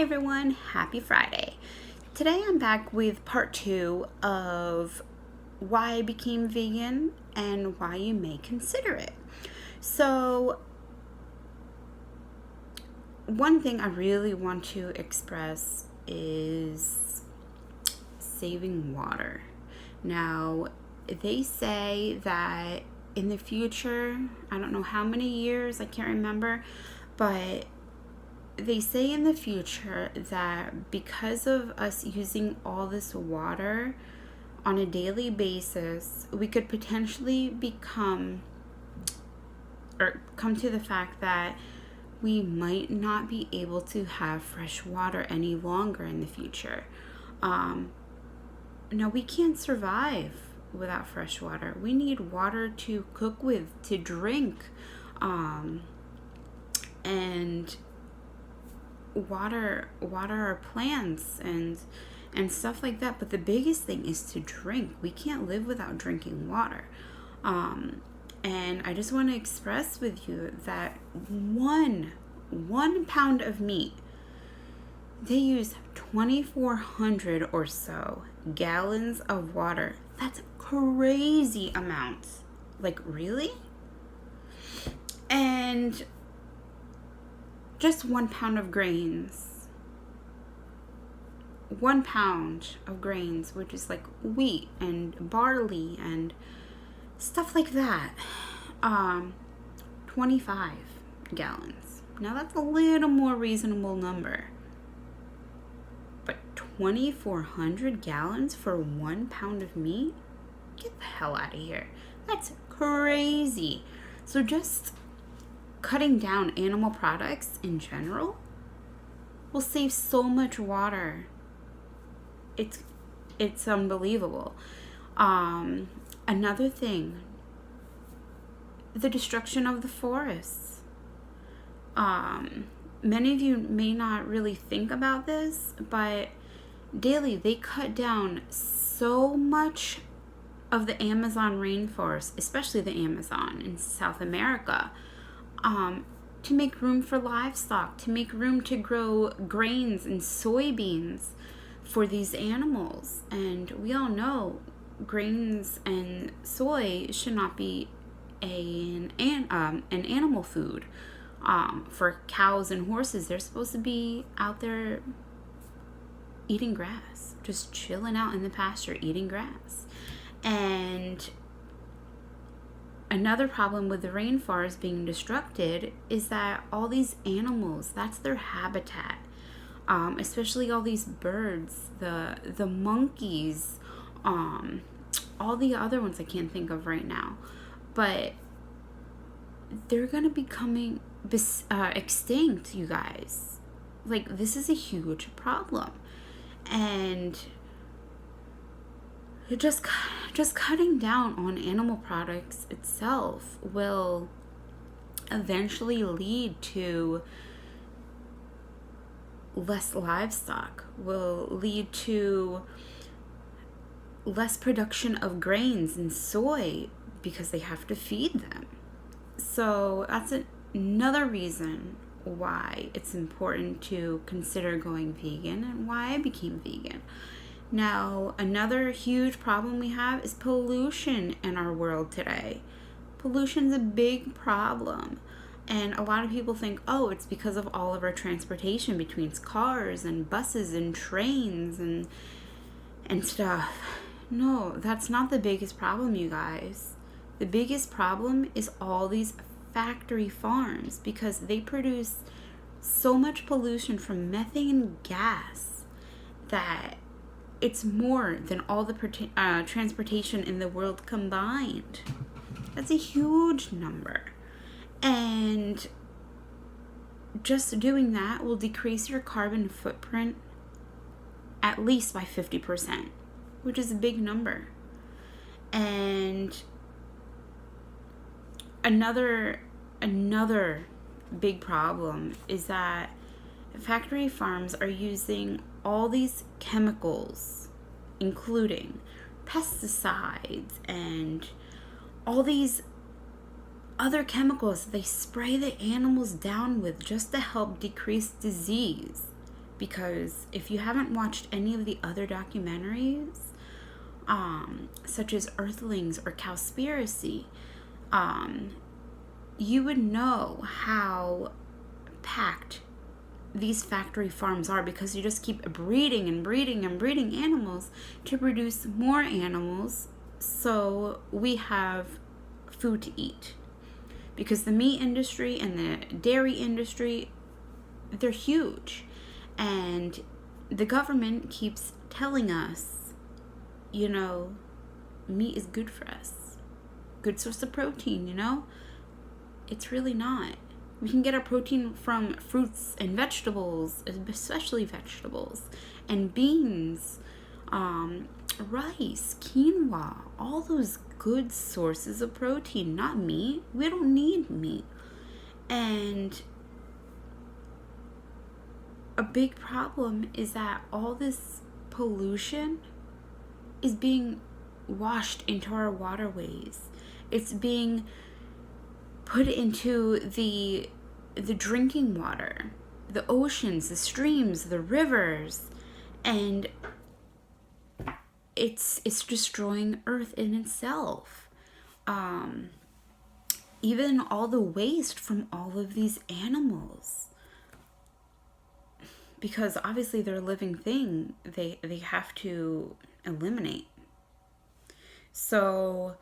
everyone, happy Friday. Today I'm back with part 2 of why I became vegan and why you may consider it. So, one thing I really want to express is saving water. Now, they say that in the future, I don't know how many years, I can't remember, but they say in the future that because of us using all this water on a daily basis, we could potentially come to the fact that we might not be able to have fresh water any longer in the future. Now, we can't survive without fresh water. We need water to cook with, to drink, and water our plants and stuff like that. But the biggest thing is to drink. We can't live without drinking water. And I just want to express with you that one pound of meat, they use 2,400 or so gallons of water. That's crazy amounts. Like, really? And just 1 pound of grains. 1 pound of grains, which is like wheat and barley and stuff like that. 25 gallons. Now that's a little more reasonable number. But 2,400 gallons for 1 pound of meat? Get the hell out of here. That's crazy. So just cutting down animal products in general will save so much water. It's unbelievable. Another thing, the destruction of the forests. Many of you may not really think about this, but daily they cut down so much of the Amazon rainforest, especially the Amazon in South America, to make room for livestock, to make room to grow grains and soybeans for these animals. And we all know grains and soy should not be an animal food. For cows and horses, they're supposed to be out there eating grass, just chilling out in the pasture, eating grass. And another problem with the rainforest being destructed is that all these animals, that's their habitat. Especially all these birds, the monkeys, all the other ones I can't think of right now. But they're going to be coming extinct, you guys. Like, this is a huge problem. And just cutting down on animal products itself will eventually lead to less livestock, will lead to less production of grains and soy because they have to feed them. So that's another reason why it's important to consider going vegan and why I became vegan. Now, another huge problem we have is pollution in our world today. Pollution's a big problem. And a lot of people think, oh, it's because of all of our transportation between cars and buses and trains and stuff. No, that's not the biggest problem, you guys. The biggest problem is all these factory farms, because they produce so much pollution from methane gas that it's more than all the transportation in the world combined. That's a huge number. And just doing that will decrease your carbon footprint at least by 50%, which is a big number. And another big problem is that factory farms are using all these chemicals, including pesticides and all these other chemicals they spray the animals down with just to help decrease disease. Because if you haven't watched any of the other documentaries, such as Earthlings or Cowspiracy, you would know how packed these factory farms are, because you just keep breeding and breeding and breeding animals to produce more animals so we have food to eat. Because the meat industry and the dairy industry, they're huge. And the government keeps telling us, you know, meat is good for us. Good source of protein, you know? It's really not. We can get our protein from fruits and vegetables, especially vegetables, and beans, rice, quinoa, all those good sources of protein, not meat. We don't need meat. And a big problem is that all this pollution is being washed into our waterways. It's being put into the drinking water, the oceans, the streams, the rivers, and it's destroying Earth in itself. Even all the waste from all of these animals, because obviously they're a living thing, they have to eliminate. So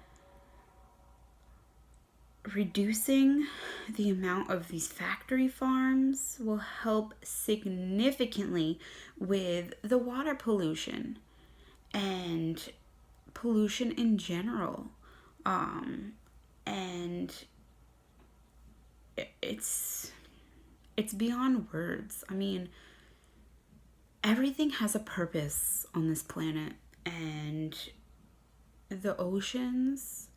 reducing the amount of these factory farms will help significantly with the water pollution and pollution in general. And it's beyond words. I mean, everything has a purpose on this planet, and the oceans,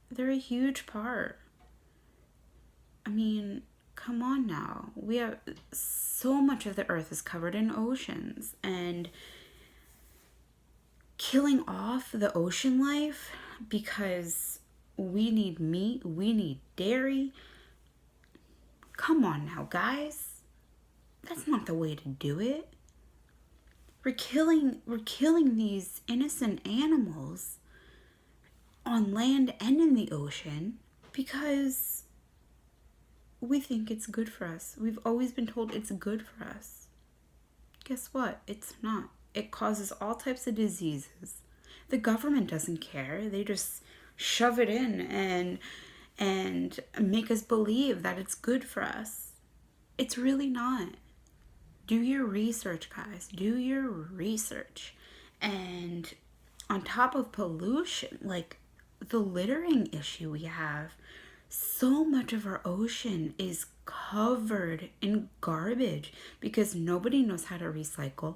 they're a huge part. I mean, come on now. We have so much of the earth is covered in oceans, and killing off the ocean life because we need meat, we need dairy. Come on now, guys. That's not the way to do it. We're killing these innocent animals on land and in the ocean because we think it's good for us. We've always been told it's good for us. Guess what? It's not. It causes all types of diseases. The government doesn't care. They just shove it in and make us believe that it's good for us. It's really not. Do your research, guys. Do your research. And on top of pollution, like the littering issue we have, so much of our ocean is covered in garbage because nobody knows how to recycle.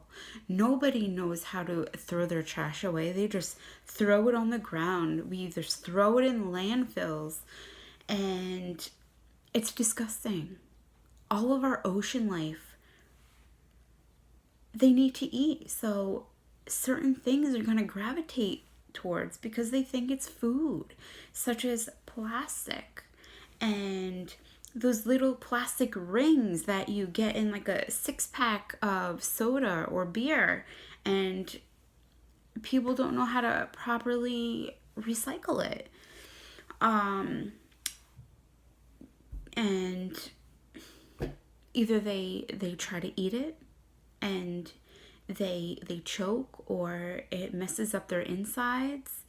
Nobody knows how to throw their trash away. They just throw it on the ground. We either throw it in landfills, and it's disgusting. All of our ocean life, they need to eat. So certain things are going to gravitate towards because they think it's food, such as plastic and those little plastic rings that you get in like a 6-pack of soda or beer, and people don't know how to properly recycle it. And either they try to eat it and they choke, or it messes up their insides,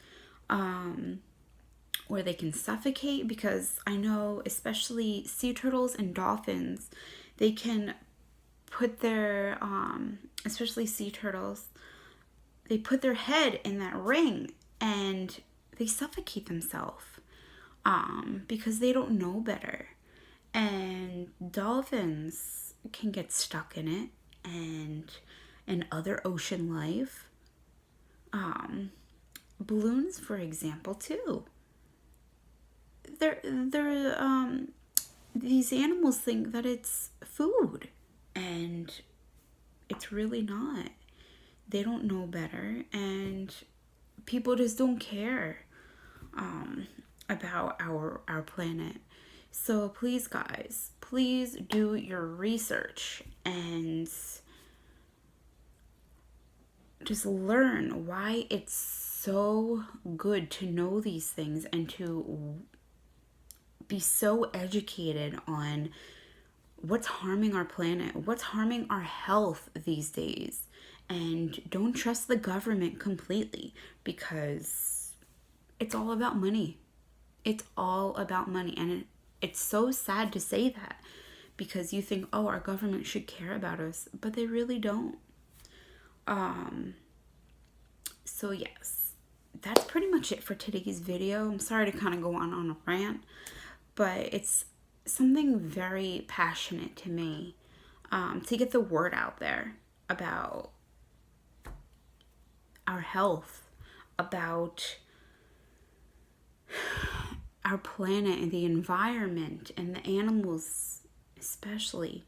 or they can suffocate, because I know especially sea turtles and dolphins, they can put their especially sea turtles, they put their head in that ring and they suffocate themselves because they don't know better. And dolphins can get stuck in it, and other ocean life, balloons, for example, too. These animals think that it's food, and it's really not. They don't know better, and people just don't care about our planet. So please, guys, please do your research and just learn why it's so good to know these things and to be so educated on what's harming our planet, what's harming our health these days. And don't trust the government completely, because it's all about money. It's all about money. And it's so sad to say that, because you think, oh, our government should care about us, but they really don't. So yes, that's pretty much it for today's video. I'm sorry to kind of go on a rant, but it's something very passionate to me, to get the word out there about our health, about our planet and the environment and the animals especially,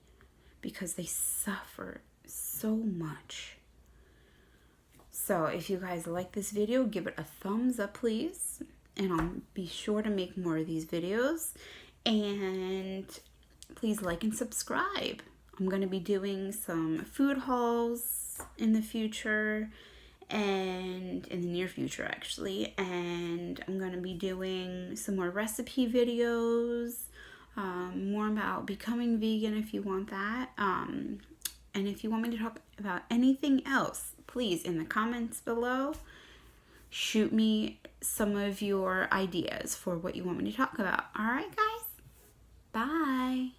because they suffer so much. So if you guys like this video, give it a thumbs up, please. And I'll be sure to make more of these videos. And please like and subscribe. I'm going to be doing some food hauls in the future, and in the near future actually. And I'm going to be doing some more recipe videos, more about becoming vegan if you want that. And if you want me to talk about anything else, please, in the comments below, shoot me some of your ideas for what you want me to talk about. All right, guys? Bye.